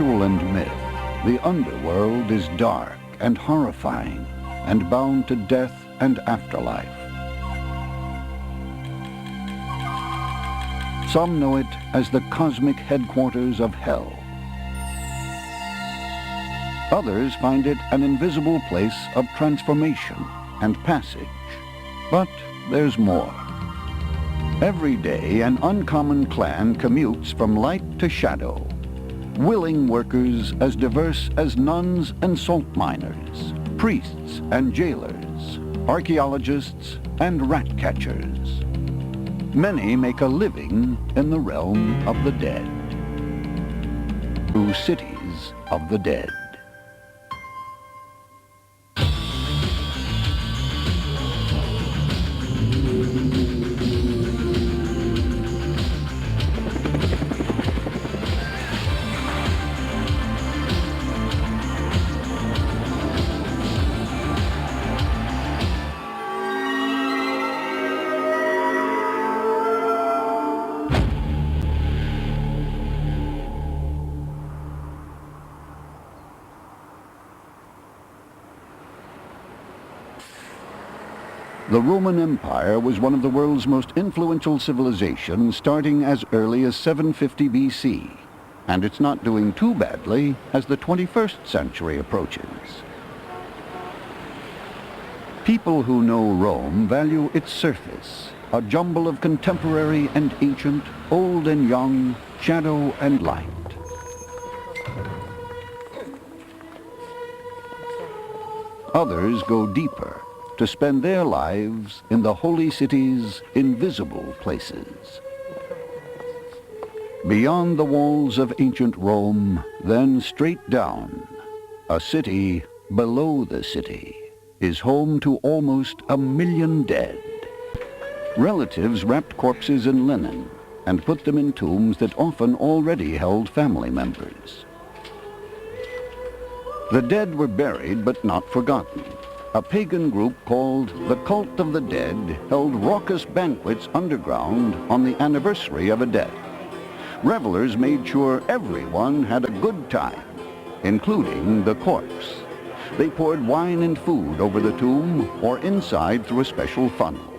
ritual and myth, the underworld is dark and horrifying and bound to death and afterlife. Some know it as the cosmic headquarters of hell. Others find it an invisible place of transformation and passage. But there's more. Every day, an uncommon clan commutes from light to shadow, willing workers as diverse as nuns and salt miners, priests and jailers, archaeologists and rat catchers. Many make a living in the realm of the dead, through cities of the dead. The Roman Empire was one of the world's most influential civilizations, starting as early as 750 BC, and it's not doing too badly as the 21st century approaches. People who know Rome value its surface, a jumble of contemporary and ancient, old and young, shadow and light. Others go deeper, to spend their lives in the holy city's invisible places. Beyond the walls of ancient Rome, then straight down, a city below the city is home to almost 1 million dead. Relatives wrapped corpses in linen and put them in tombs that often already held family members. The dead were buried but not forgotten. A pagan group called the Cult of the Dead held raucous banquets underground on the anniversary of a death. Revelers made sure everyone had a good time, including the corpse. They poured wine and food over the tomb or inside through a special funnel.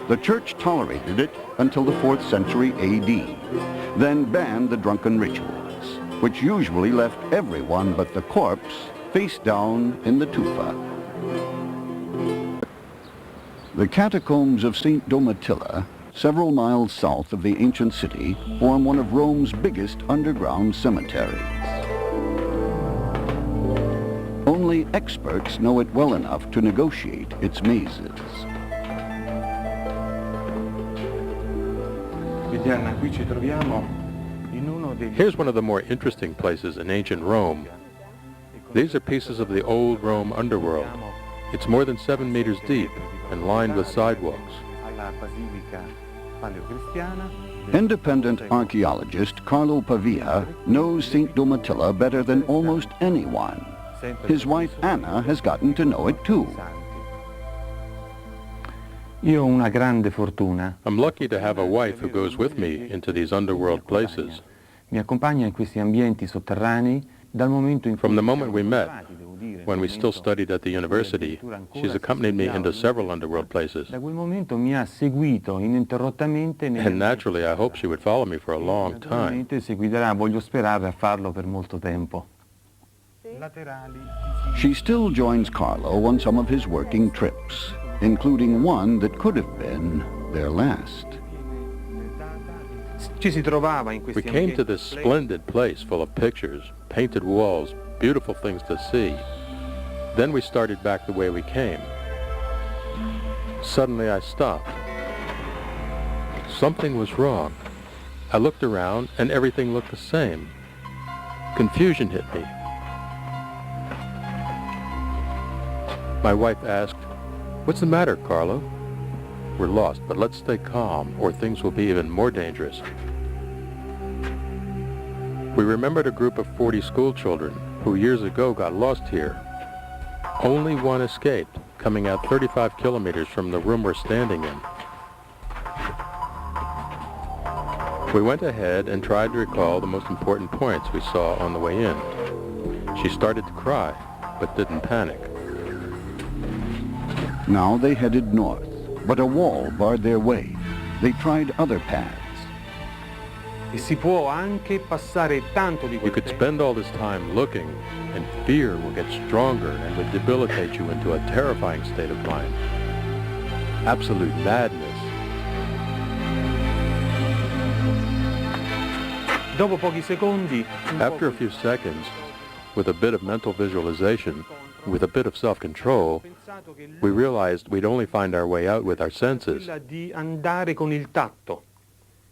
The church tolerated it until the 4th century AD, then banned the drunken rituals, which usually left everyone but the corpse face down in the tufa. The catacombs of St. Domitilla, several miles south of the ancient city, form one of Rome's biggest underground cemeteries. Only experts know it well enough to negotiate its mazes. Here's one of the more interesting places in ancient Rome. These are pieces of the old Rome underworld. It's more than 7 meters deep and lined with sidewalks. Independent archaeologist Carlo Pavia knows St. Domitilla better than almost anyone. His wife Anna has gotten to know it too. I'm lucky to have a wife who goes with me into these underworld places. From the moment we met, when we still studied at the university, she's accompanied me into several underworld places. And naturally, I hope she would follow me for a long time. She still joins Carlo on some of his working trips, including one that could have been their last. We came to this splendid place full of pictures, painted walls, beautiful things to see. Then we started back the way we came. Suddenly I stopped. Something was wrong. I looked around and everything looked the same. Confusion hit me. My wife asked, "What's the matter, Carlo?" "We're lost, but let's stay calm or things will be even more dangerous." We remembered a group of 40 school children who years ago got lost here. Only one escaped, coming out 35 kilometers from the room we're standing in. We went ahead and tried to recall the most important points we saw on the way in. She started to cry, but didn't panic. Now they headed north, but a wall barred their way. They tried other paths. You could spend all this time looking, and fear will get stronger and would debilitate you into a terrifying state of mind. Absolute madness. After a few seconds, with a bit of mental visualization, with a bit of self-control, we realized we'd only find our way out with our senses.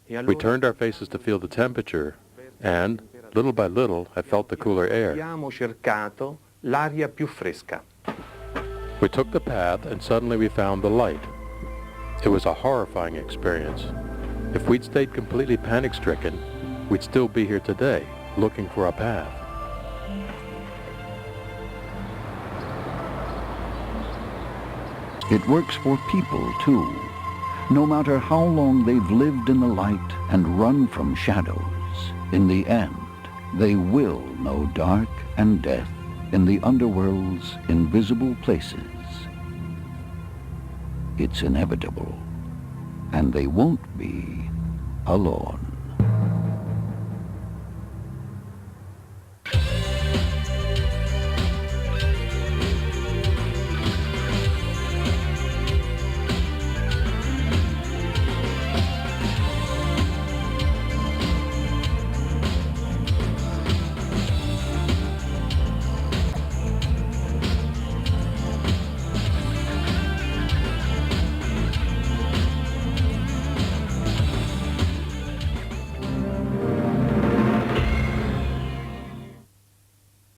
We turned our faces to feel the temperature, and, little by little, I felt the cooler air. We took the path, and suddenly we found the light. It was a horrifying experience. If we'd stayed completely panic-stricken, we'd still be here today, looking for a path. It works for people, too. No matter how long they've lived in the light and run from shadows, in the end, they will know dark and death in the underworld's invisible places. It's inevitable, and they won't be alone.